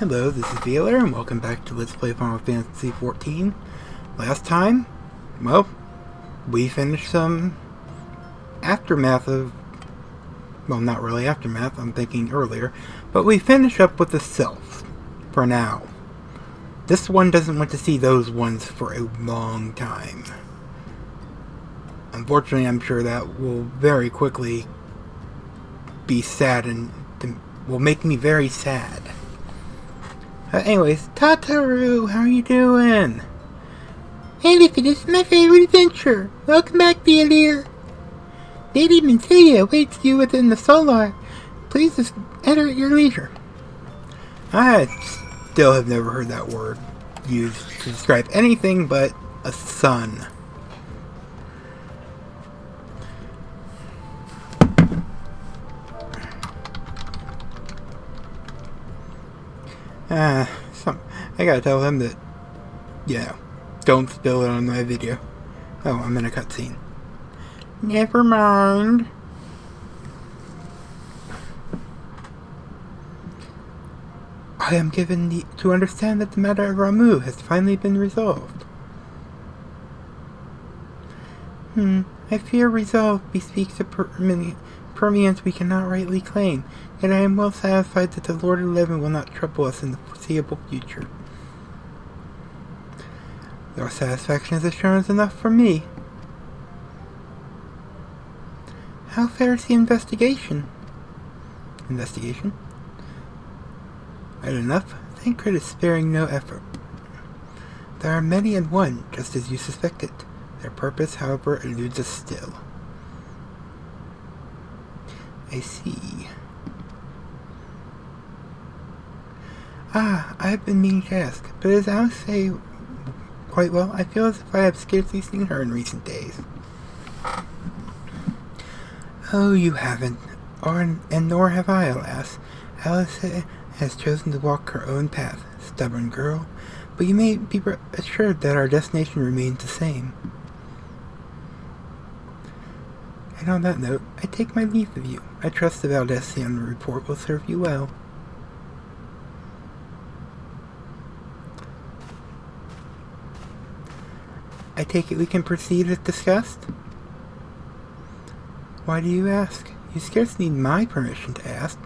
Hello, this is Veeler, and welcome back to Let's Play Final Fantasy XIV. Last time, well, we finished some aftermath of... Well, not really aftermath, I'm thinking earlier, but we finished up with the Self, for now. This one doesn't want to see those ones for a long time. Unfortunately, I'm sure that will very quickly be sad and will make me very sad. Anyways, Tataru, how are you doing? Hey, listen, this is my favorite adventure. Welcome back, dear. Lady Menthea awaits you within the solar. Please just enter at your leisure. I still have never heard that word used to describe anything but a sun. I gotta tell him that, don't spill it on my video. Oh, I'm in a cutscene. Never mind. I am given to understand that the matter of Ramuh has finally been resolved. I fear resolve bespeaks a permanence we cannot rightly claim, yet I am well satisfied that the Lord 11 will not trouble us in the foreseeable future. Your satisfaction is assurance enough for me. How fares the investigation? Investigation? Right enough. Thancred is sparing no effort. There are many in one, just as you suspected. Their purpose, however, eludes us still. I see. I have been meaning to ask, but as I say quite well, I feel as if I have scarcely seen her in recent days. Oh, you haven't, and nor have I, alas. Alice has chosen to walk her own path, stubborn girl, but you may be assured that our destination remains the same. And on that note, I take my leave of you. I trust the Valdesian report will serve you well. I take it we can proceed as discussed? Why do you ask? You scarce need my permission to act.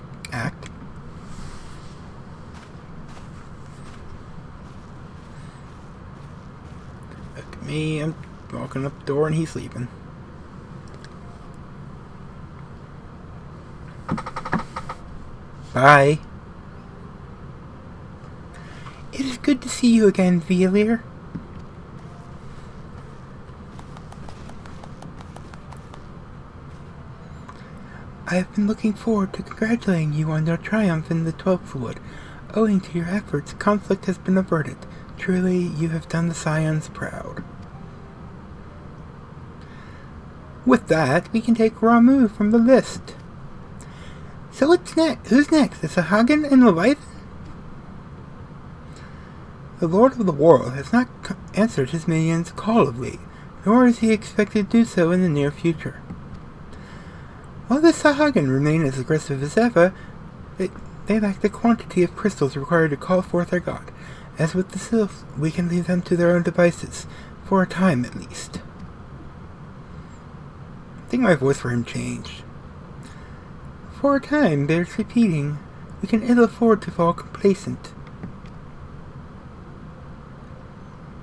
Look at me, I'm walking up the door and he's sleeping. Bye. It is good to see you again, Veelir. I have been looking forward to congratulating you on your triumph in the 12th Wood. Owing to your efforts, conflict has been averted. Truly, you have done the Scions proud. With that, we can take Ramuh from the list. So what's next? Who's next? Is Hagen and Leviathan? The Lord of the World has not answered his minion's call of late, nor is he expected to do so in the near future. While the Sahagin remain as aggressive as ever, they lack the quantity of crystals required to call forth their god. As with the Sylphs, we can leave them to their own devices, for a time at least. I think my voice for him changed. For a time bears repeating. We can ill afford to fall complacent.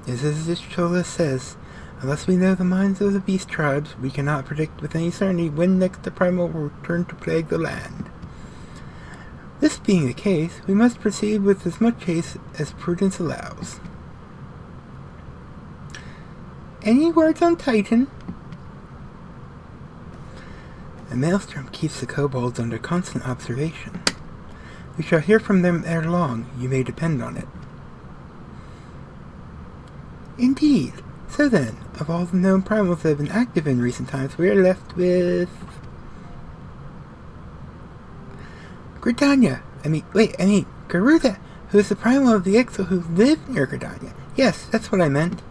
As Ischola says, unless we know the minds of the beast tribes, we cannot predict with any certainty when next the primal will return to plague the land. This being the case, we must proceed with as much haste as prudence allows. Any words on Titan? The maelstrom keeps the kobolds under constant observation. We shall hear from them ere long, you may depend on it. Indeed. So then, of all the known primals that have been active in recent times, we are left with... Gridania. Garuda, who is the primal of the Exo who live near Gridania. Yes, that's what I meant.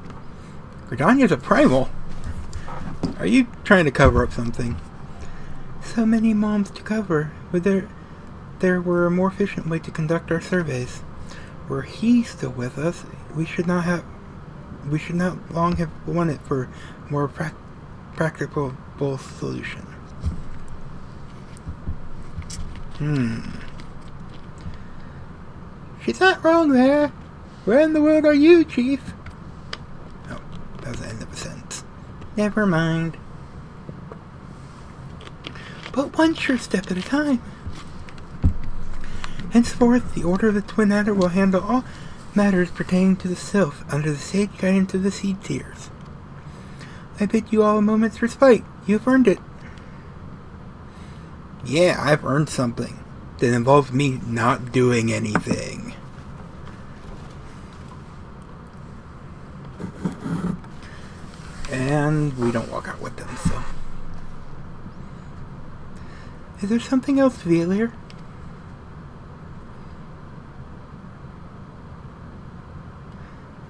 Gridania's a primal? Are you trying to cover up something? So many moms to cover. There were a more efficient way to conduct our surveys. Were he still with us, we should not long have wanted for more practicable solution. She's not wrong there. Where in the world are you, Chief? Oh, that was the end of a sentence. Never mind. But one sure step at a time. Henceforth, the Order of the Twin Adder will handle all matters pertaining to the Sylph under the sage guidance of the Seed Seers. I bid you all a moment's respite. You've earned it. Yeah, I've earned something that involves me not doing anything. And we don't walk out with them, so. Is there something else, Valier?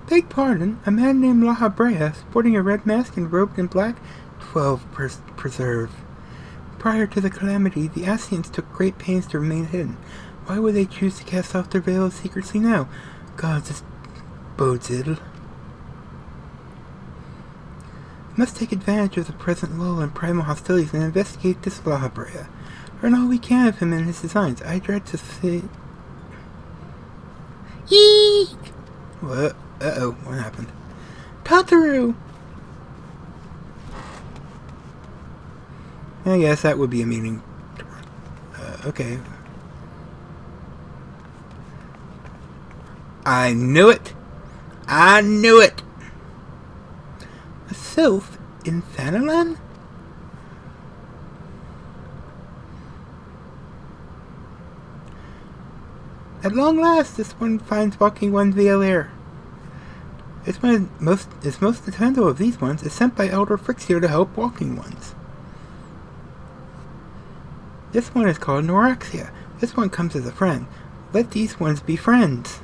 Beg pardon, a man named Lahabrea, sporting a red mask and robed in black, 12 preserve. Prior to the calamity, the Ascians took great pains to remain hidden. Why would they choose to cast off their veil of secrecy now? God, this bodes ill. We must take advantage of the present lull in primal hostilities and investigate this Lahabrea. Learn all we can of him and his designs. I dread to see... Eek! What? Uh-oh, what happened? Tataru! I guess that would be a meaning. Okay. I knew it! I knew it! A sylph in Thanalan? At long last, this one finds walking one Valier. It's most dependable of these ones is sent by Elder Frixio to help walking ones. This one is called Noraxia. This one comes as a friend. Let these ones be friends.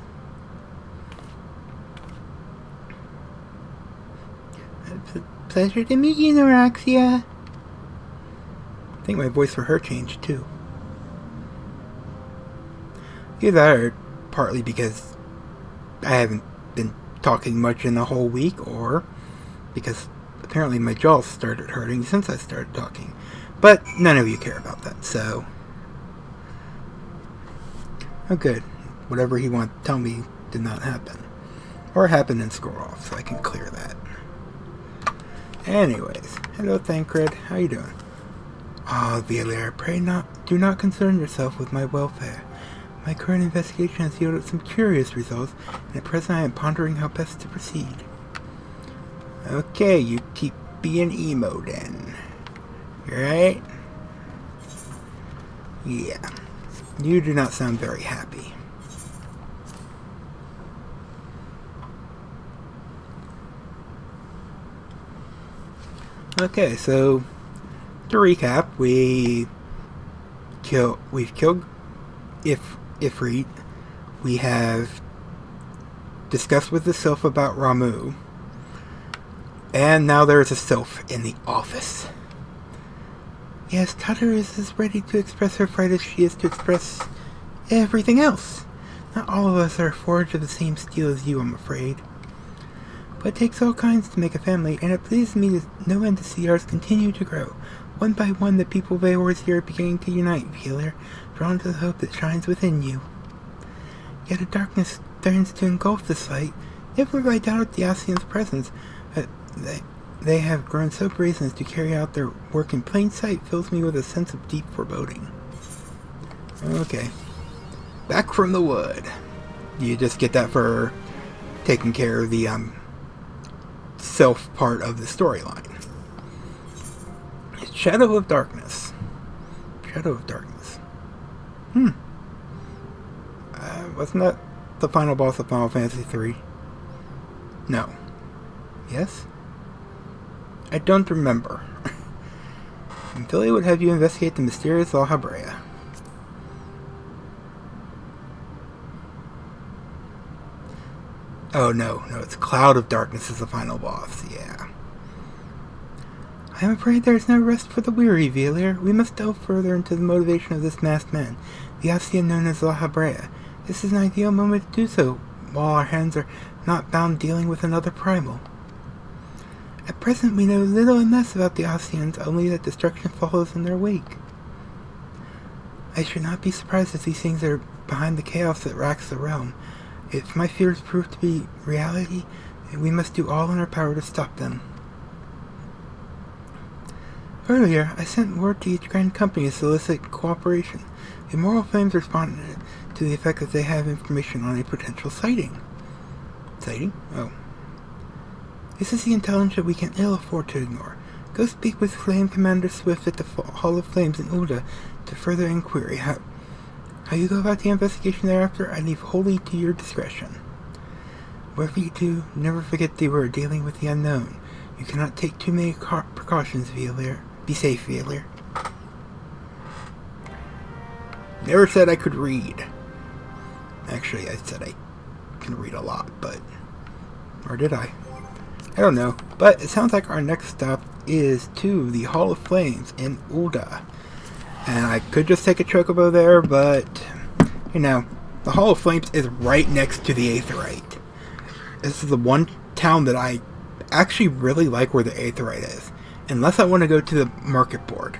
It's a pleasure to meet you, Noraxia. I think my voice for her changed too. Either that or partly because I haven't been talking much in the whole week, or because apparently my jaw started hurting since I started talking. But none of you care about that, so... Oh good. Whatever he wanted to tell me did not happen. Or happened and scroll off, so I can clear that. Anyways, hello Thancred, how you doing? Ah, Valier, pray do not concern yourself with my welfare. My current investigation has yielded some curious results, and at present I am pondering how best to proceed. Okay, you keep being emo then. Right? Yeah. You do not sound very happy. Okay, so to recap, we've killed Ifrit. We have discussed with the Sylph about Ramu. And now there is a Sylph in the office. Yes, Tataru is as ready to express her fright as she is to express everything else. Not all of us are forged of the same steel as you, I'm afraid. But it takes all kinds to make a family, and it pleases me to no end to see ours continue to grow. One by one, the people of Aor's here are beginning to unite, Healer, drawn to the hope that shines within you. Yet a darkness threatens to engulf the site. Never have I doubted the Ascian's presence. They have grown so brazen as to carry out their work in plain sight fills me with a sense of deep foreboding. Okay. Back from the wood. You just get that for taking care of the self part of the storyline. Shadow of Darkness. Shadow of Darkness. Wasn't that the final boss of Final Fantasy III? No. Yes? I don't remember. Billy would have you investigate the mysterious Lahabrea. Oh no, it's Cloud of Darkness is the final boss, yeah. I am afraid there is no rest for the weary, Valier. We must delve further into the motivation of this masked man, the Ascian known as Lahabrea. This is an ideal moment to do so, while our hands are not bound dealing with another primal. At present we know little and less about the Oseans, only that destruction follows in their wake. I should not be surprised if these things are behind the chaos that racks the realm. If my fears prove to be reality, we must do all in our power to stop them. Earlier, I sent word to each Grand Company to solicit cooperation. The Immortal Flames responded to the effect that they have information on a potential sighting. Sighting? Oh. This is the intelligence that we can ill afford to ignore. Go speak with Flame Commander Swift at the Hall of Flames in Uda to further inquiry. How you go about the investigation thereafter, I leave wholly to your discretion. Whatever you do, never forget that we are dealing with the unknown. You cannot take too many precautions, Vialier. Be safe, Vialier. Never said I could read. Actually, I said I can read a lot, but... Or did I? I don't know. But it sounds like our next stop is to the Hall of Flames in Uda. And I could just take a chocobo there, but... You know, the Hall of Flames is right next to the Aetheryte. This is the one town that I actually really like where the Aetheryte is. Unless I want to go to the Market Board.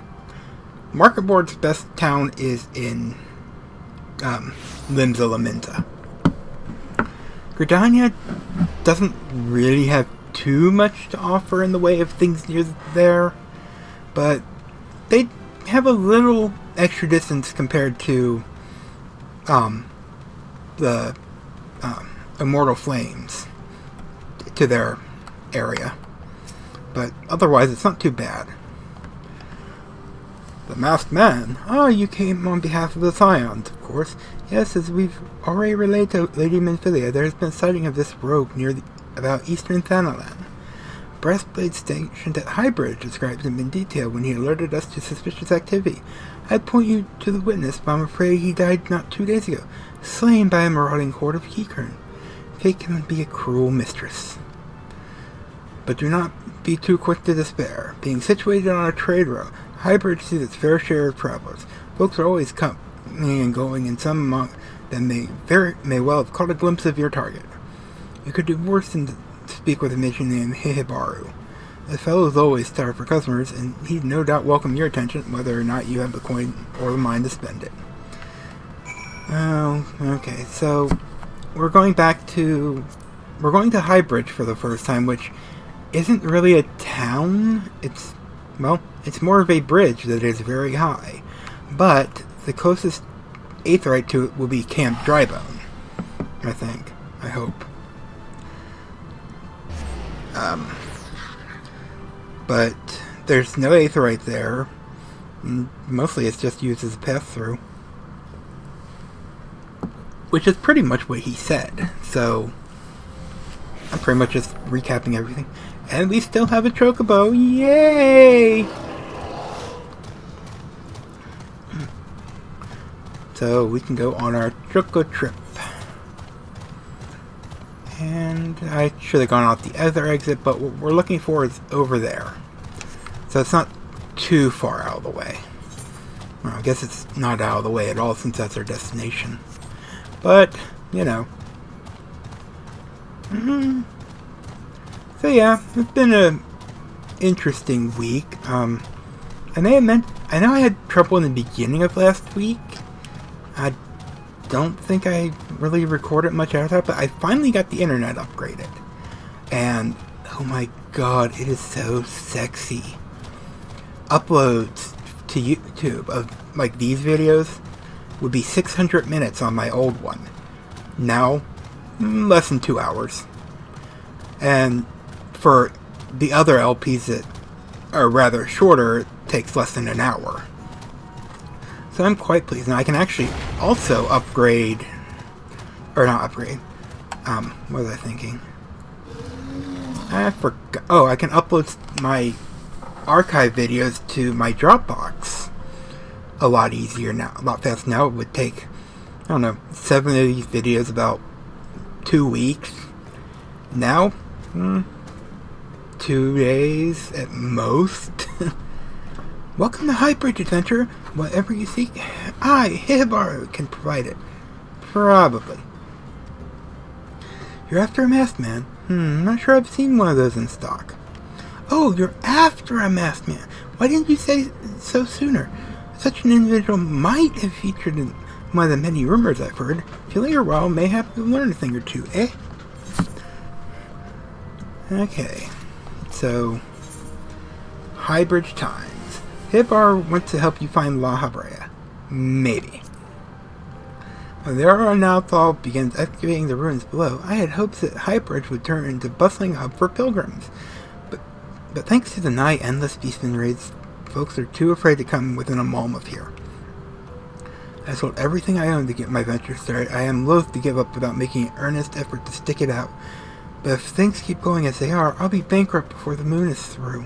Market Board's best town is in Limsa Laminta. Gridania doesn't really have too much to offer in the way of things near there, but they have a little extra distance compared to the Immortal Flames to their area. But otherwise, it's not too bad. The Masked Man. Ah, you came on behalf of the Scions, of course. Yes, as we've already relayed to Lady Minfilia, there has been a sighting of this rogue near about eastern Thanalan. Breastblade stationed at Highbridge describes him in detail when he alerted us to suspicious activity. I'd point you to the witness, but I'm afraid he died not 2 days ago, slain by a marauding horde of Keykurn. Fate can be a cruel mistress. But do not be too quick to despair. Being situated on a trade route, Highbridge sees its fair share of travelers. Folks are always coming and going, and some among them may well have caught a glimpse of your target. You could do worse than to speak with a magician named Hihibaru. The fellow is always starved for customers, and he'd no doubt welcome your attention, whether or not you have the coin or the mind to spend it. Oh, okay, so we're going to Highbridge for the first time, which isn't really a town. It's more of a bridge that is very high. But the closest Aetheryte to it will be Camp Drybone, I think. I hope. But there's no Aetheryte there. Mostly it's just used as a pass-through. Which is pretty much what he said. So I'm pretty much just recapping everything. And we still have a chocobo. Yay! So we can go on our choco trip. And I should have gone out the other exit, but what we're looking for is over there. So it's not too far out of the way. Well, I guess it's not out of the way at all since that's our destination. But, you know. So yeah, it's been a interesting week. I know I had trouble in the beginning of last week. I don't think I really recorded much out of that, but I finally got the internet upgraded. And, oh my god, it is so sexy. Uploads to YouTube of, like, these videos would be 600 minutes on my old one. Now, less than 2 hours. And for the other LPs that are rather shorter, it takes less than an hour. So I'm quite pleased. Now I can actually also upgrade, or not upgrade, what was I thinking? I forgot. Oh, I can upload my archive videos to my Dropbox a lot easier now, a lot faster. Now it would take, I don't know, 7 of these videos about 2 weeks. Now, 2 days at most. Welcome to Highbridge Adventure. Whatever you seek, I, Hihibaru, can provide it. Probably. You're after a masked man? I'm not sure I've seen one of those in stock. Oh, you're after a masked man. Why didn't you say so sooner? Such an individual might have featured in one of the many rumors I've heard. If you linger a while, mayhap you'll learn a thing or two, eh? Okay. So, Highbridge Times. Hibbar wants to help you find Lahabrea. Maybe. When the Arnauthal begins excavating the ruins below, I had hopes that Highbridge would turn into a bustling hub for pilgrims. But thanks to the nigh endless beastman raids, folks are too afraid to come within a mile of here. I sold everything I owned to get my venture started. I am loath to give up without making an earnest effort to stick it out. But if things keep going as they are, I'll be bankrupt before the moon is through.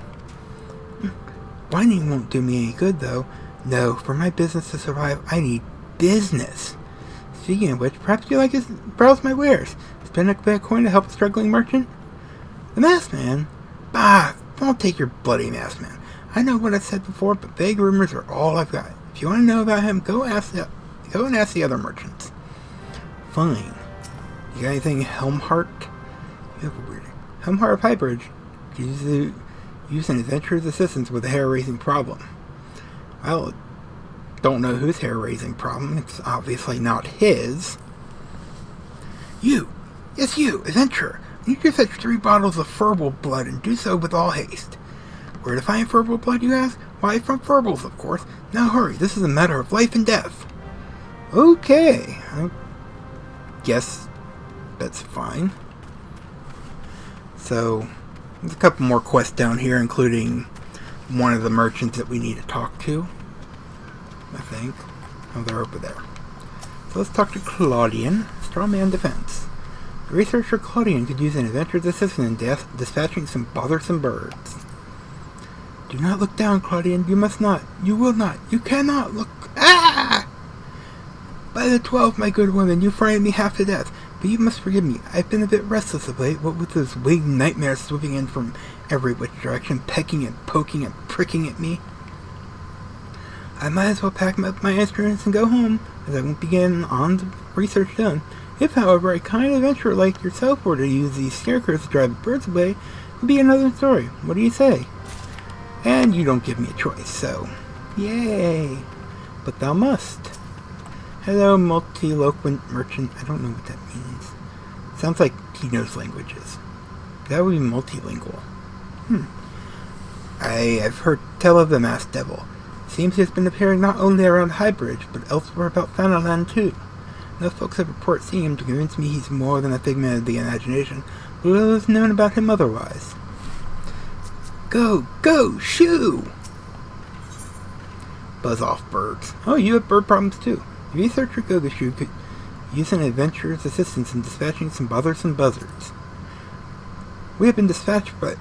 Whining won't do me any good, though. No, for my business to survive, I need business. Speaking of which, perhaps you'd like to browse my wares. Spend a bit of coin to help a struggling merchant? The masked man? Bah, don't take your bloody masked man. I know what I said before, but vague rumors are all I've got. If you want to know about him, go and ask the other merchants. Fine. You got anything Helmhart? Helmhart of Highbridge. Use an adventurer's assistance with a hair-raising problem. Well, don't know whose hair-raising problem. It's obviously not his. You! Yes, you, adventurer! I need you to fetch 3 bottles of Furble blood and do so with all haste. Where to find Furble blood, you ask? Why, from Furbles, of course. Now hurry, this is a matter of life and death. Okay. I guess that's fine. So, there's a couple more quests down here, including one of the merchants that we need to talk to. I think. Oh, they're over there. So let's talk to Claudian, Strawman Defense. The researcher Claudian could use an adventurer's assistance in dispatching some bothersome birds. Do not look down, Claudian. You must not. You will not. You cannot look. Ah! By the 12, my good woman, you frightened me half to death. But you must forgive me. I've been a bit restless of late, what with those winged nightmares swooping in from every which direction, pecking and poking and pricking at me. I might as well pack up my instruments and go home, as I won't be getting on the research done. If, however, a kind adventurer like yourself were to use these scarecrows to drive the birds away, it would be another story. What do you say? And you don't give me a choice, so yay! But thou must. Hello, multiloquent merchant. I don't know what that means. Sounds like he knows languages. That would be multilingual. I have heard tell of the masked devil. Seems he has been appearing not only around Highbridge, but elsewhere about Fanaland too. No folks have reported seeing him to convince me he's more than a figment of the imagination, but little is known about him otherwise. Go, go, shoo! Buzz off, birds. Oh, you have bird problems too. The researcher Gogashu could use an adventurer's assistance in dispatching some bothersome buzzards. We have been dispatched by...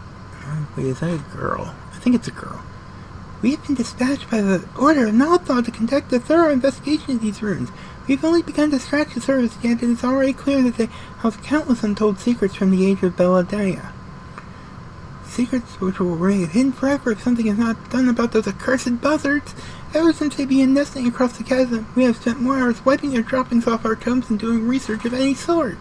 Wait, is that a girl? I think it's a girl. We have been dispatched by the Order of Nalthal to conduct a thorough investigation of these ruins. We've only begun to scratch the surface, yet it is already clear that they house countless untold secrets from the age of Belladea. Secrets which will remain hidden forever if something is not done about those accursed buzzards. Ever since they began nesting across the chasm, we have spent more hours wiping their droppings off our tomes than doing research of any sort.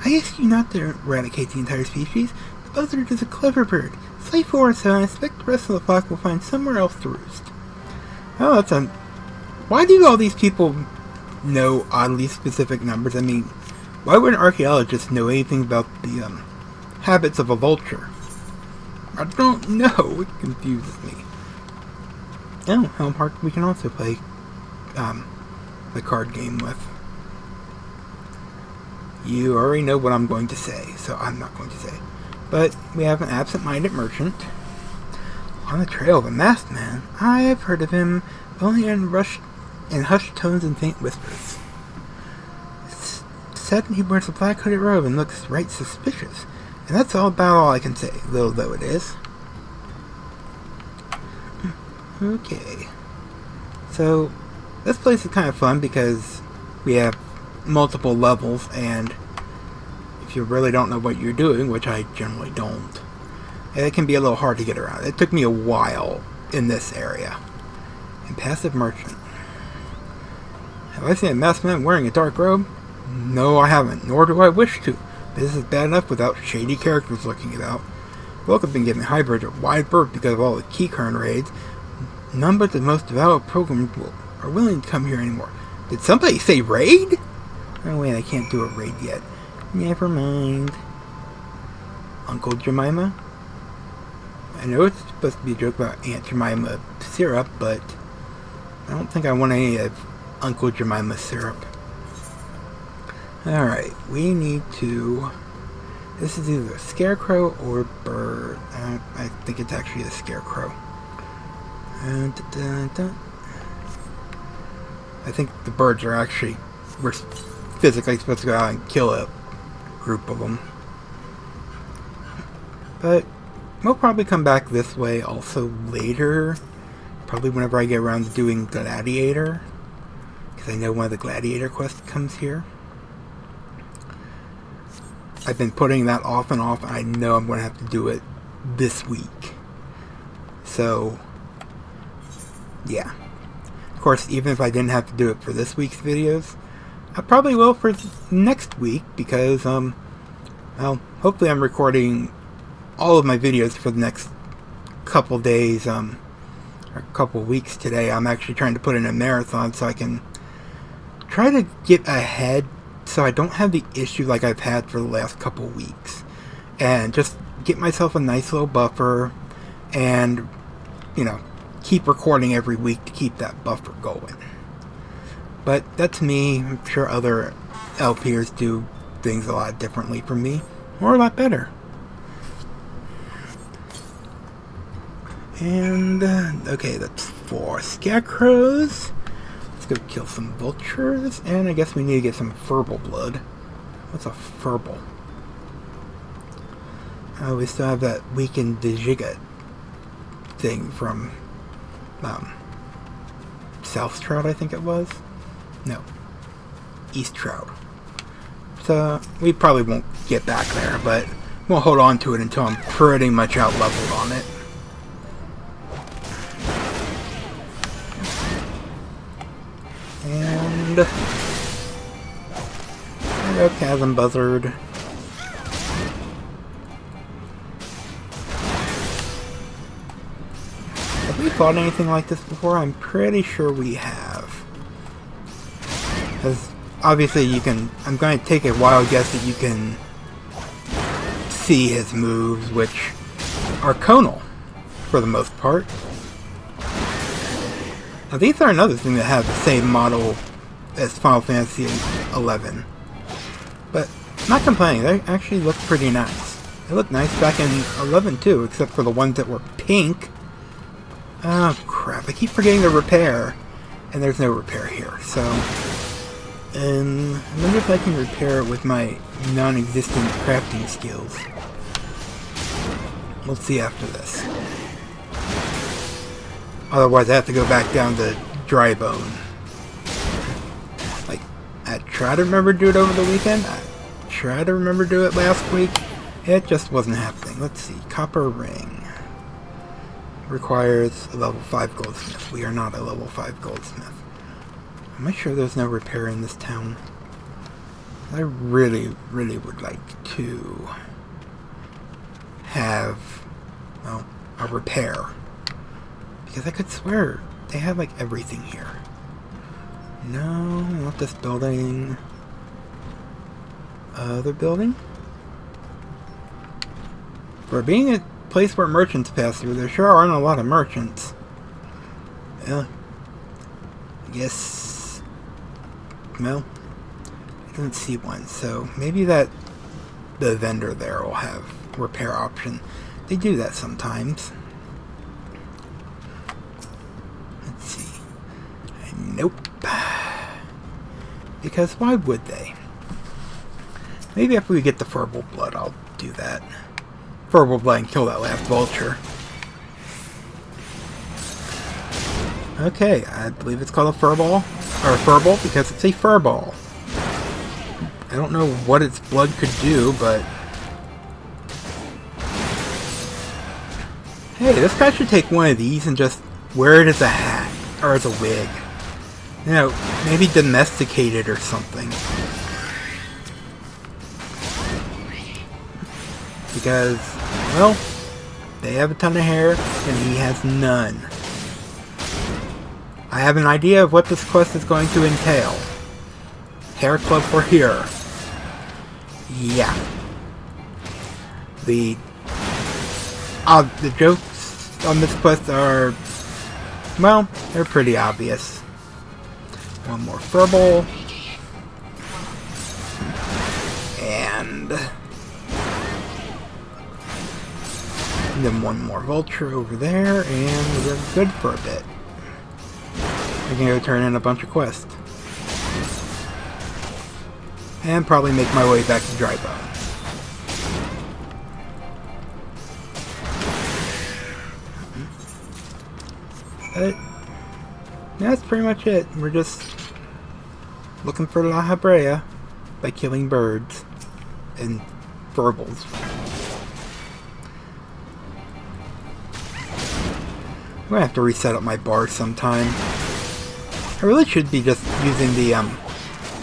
I ask you not to eradicate the entire species. The buzzard is a clever bird. Slay 4 or so, and I expect the rest of the flock will find somewhere else to roost. Oh, that's a... Why do all these people know oddly specific numbers? I mean, why would an archaeologist know anything about the habits of a vulture? I don't know. It confuses me. Oh, Helmhart we can also play the card game with. You already know what I'm going to say, so I'm not going to say. But we have an absent-minded merchant on the trail of a masked man. I have heard of him only in hushed tones and faint whispers. It's said he wears a black hooded robe and looks right suspicious. And that's about all I can say, little though it is. Okay. So, this place is kind of fun because we have multiple levels, and if you really don't know what you're doing, which I generally don't, it can be a little hard to get around. It took me a while in this area. And passive merchant. Have I seen a masked man wearing a dark robe? No, I haven't, nor do I wish to. This is bad enough without shady characters looking about. Folk have been giving hybrids a wide berth because of all the keycard raids. None but the most devout programs are willing to come here anymore. Did somebody say raid? Oh wait, I can't do a raid yet. Never mind. Uncle Jemima? I know it's supposed to be a joke about Aunt Jemima syrup, but I don't think I want any of Uncle Jemima syrup. Alright, we need to... This is either a scarecrow or bird. I think it's actually a scarecrow. I think the birds are actually... We're physically supposed to go out and kill a group of them. But we'll probably come back this way also later. Probably whenever I get around to doing Gladiator. Because I know one of the Gladiator quests comes here. I've been putting that off and off, and I know I'm going to have to do it this week. So, yeah. Of course, even if I didn't have to do it for this week's videos, I probably will for next week, because, well, hopefully I'm recording all of my videos for the next couple days, or couple weeks today. I'm actually trying to put in a marathon so I can try to get ahead so I don't have the issue like I've had for the last couple weeks. And just get myself a nice little buffer and, you know, keep recording every week to keep that buffer going. But that's me. I'm sure other LPers do things a lot differently from me, or a lot better. And, okay, that's 4 scarecrows. Let's go kill some vultures, and I guess we need to get some furball blood. What's a furball? Oh, we still have that weakened Digiga thing from, South Trout, I think it was? No. East Trout. So, we probably won't get back there, but we'll hold on to it until I'm pretty much out-leveled on it. And there we go, Chasm Buzzard. Have we fought anything like this before? I'm pretty sure we have. Because obviously you can... I'm going to take a wild guess that you can see his moves, which are conal for the most part. Now, these are another thing that have the same model as Final Fantasy XI. But, not complaining, they actually look pretty nice. They look nice back in 11 too, except for the ones that were pink. Oh crap, I keep forgetting to repair. And there's no repair here, so... I wonder if I can repair it with my non-existent crafting skills. We'll see after this. Otherwise, I have to go back down to Dry Bone. Like, I tried to remember to do it over the weekend. I tried to remember to do it last week. It just wasn't happening. Let's see. Copper Ring. Requires a level 5 goldsmith. We are not a level 5 goldsmith. Am I sure there's no repair in this town? I really, really would like to have, well, a repair. Because I could swear they have like everything here. No, not this building. Other building? For being a place where merchants pass through, there sure aren't a lot of merchants. Well, I guess... Well, I don't see one, so maybe the vendor there will have repair option. They do that sometimes. Let's see. Nope. Because why would they? Maybe after we get the furball blood, I'll do that. Furball blood and kill that last vulture. Okay, I believe it's called a furball. Or a furball, because it's a furball. I don't know what its blood could do, but... Hey, this guy should take one of these and just wear it as a hat. Or as a wig. You know, maybe domesticated or something. Because, well, they have a ton of hair, and he has none. I have an idea of what this quest is going to entail. Hair club for here. Yeah. The jokes on this quest are, well, they're pretty obvious. One more furball. And then one more vulture over there, and we're good for a bit. I can go turn in a bunch of quests. And probably make my way back to Drybone. But that's pretty much it. We're just looking for Lahabrea by killing birds and verbals. I'm gonna have to reset up my bar sometime. I really should be just using the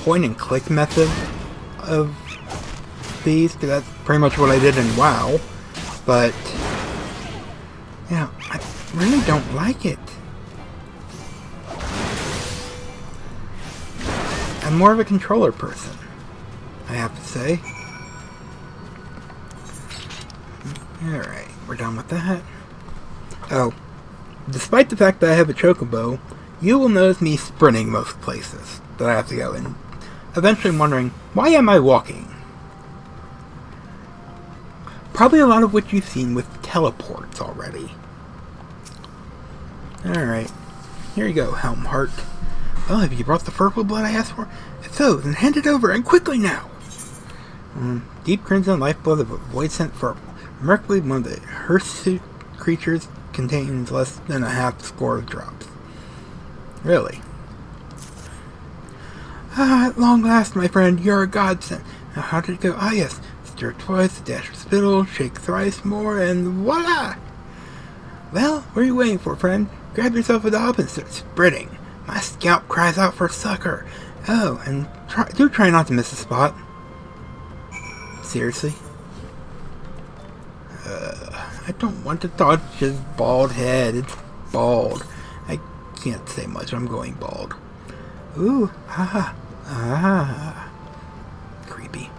point and click method of these, because that's pretty much what I did in WoW. But yeah, I really don't like it. I'm more of a controller person, I have to say. Alright, we're done with that. Oh, despite the fact that I have a chocobo, you will notice me sprinting most places that I have to go in. Eventually wondering, why am I walking? Probably a lot of what you've seen with teleports already. Alright, here you go, Helmheart. Well, have you brought the purple blood I asked for? If so, then hand it over, and quickly now! Deep crimson lifeblood of a void scent purple. Remarkably, one of the hirsute creatures contains less than a half score of drops. Really? Ah, at long last, my friend, you're a godsend. Now, how did it go? Ah, yes. Stir twice, a dash of spittle, shake thrice more, and voila! Well, what are you waiting for, friend? Grab yourself a dob and start spreading. My scalp cries out for succor. Oh, and try not to miss a spot. Seriously? I don't want to touch his bald head. It's bald. I can't say much. I'm going bald. Ooh, creepy.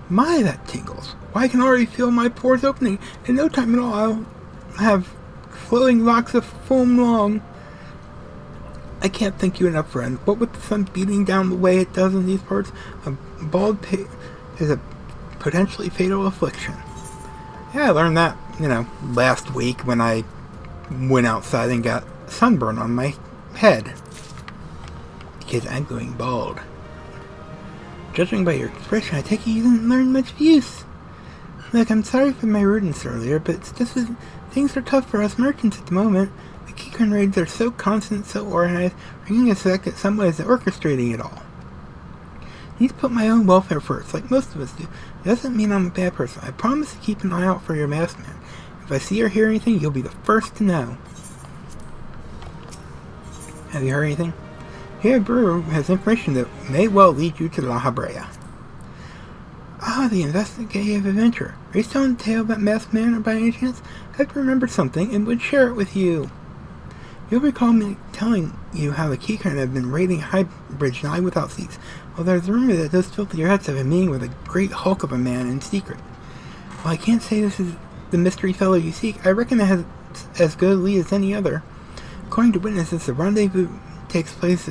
My, that tingles. Why, I can already feel my pores opening. In no time at all, I'll have flowing locks of foam long. I can't thank you enough, friend. What with the sun beating down the way it does in these parts, a bald pate is a potentially fatal affliction. Yeah, I learned that, last week when I went outside and got sunburn on my head. Because I'm going bald. Judging by your expression, I take it you didn't learn much use. Look, I'm sorry for my rudeness earlier, but it's just that things are tough for us merchants at the moment. The keycard raids are so constant, so organized, bringing us back at some ways of orchestrating it all. I need to put my own welfare first, like most of us do. It doesn't mean I'm a bad person. I promise to keep an eye out for your masked man. If I see or hear anything, you'll be the first to know. Have you heard anything? Here, Brewer has information that may well lead you to Lahabrea. Ah, the investigative adventure. Are you telling the tale about Masked Man, or by any chance? I've remembered something and would share it with you. You'll recall me telling you how the keycard have been raiding High Bridge night without cease. Well, there's a rumor that those filthy rats have been meeting with a great hulk of a man in secret. While I can't say this is the mystery fellow you seek, I reckon it has as good a lead as any other. According to witnesses, the rendezvous takes place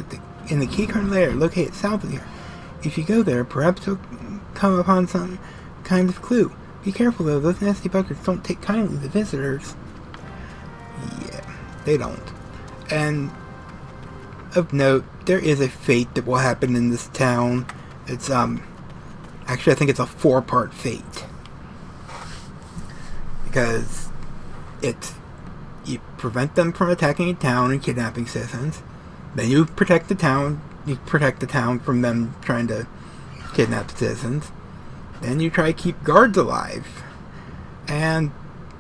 in the keycard lair located south of here. If you go there, perhaps you'll come upon some kind of clue. Be careful though, those nasty buggers don't take kindly to visitors. Yeah, they don't. And of note, there is a fate that will happen in this town. It's actually I think it's a 4-part fate. Because you prevent them from attacking a town and kidnapping citizens. Then you protect the town. You protect the town from them trying to kidnap the citizens. Then you try to keep guards alive. And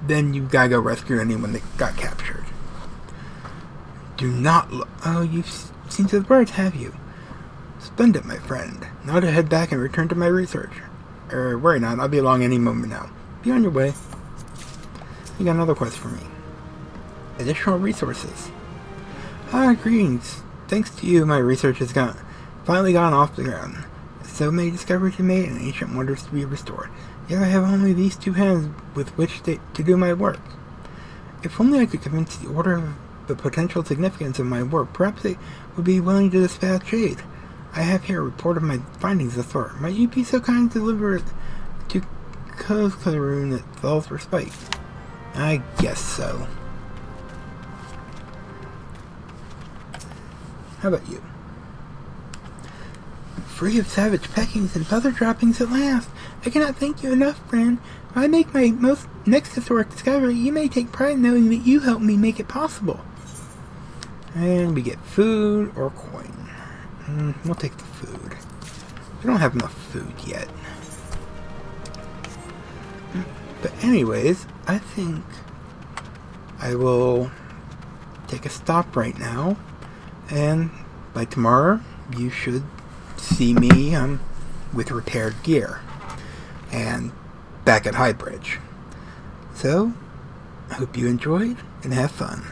then you gotta go rescue anyone that got captured. Do not look. Oh, you seen to the birds, have you? Splendid, my friend. Now to head back and return to my research. Worry not, I'll be along any moment now. Be on your way. You got another quest for me. Additional resources. Greetings. Thanks to you, my research has finally gone off the ground. So many discoveries to be made and ancient wonders to be restored. Yet I have only these 2 hands with which to do my work. If only I could convince the Order of the potential significance of my work, perhaps they would be willing to dispatch aid. I have here a report of my findings thus far. Might you be so kind to deliver it to Kozkarun that falls respite? I guess so. How about you? Free of savage peckings and feather droppings at last. I cannot thank you enough, friend. If I make my next historic discovery, you may take pride in knowing that you helped me make it possible. And we get food or coin. We'll take the food. We don't have enough food yet. But anyways, I think I will take a stop right now. And by tomorrow, you should see me with repaired gear and back at Highbridge. So, I hope you enjoyed and have fun.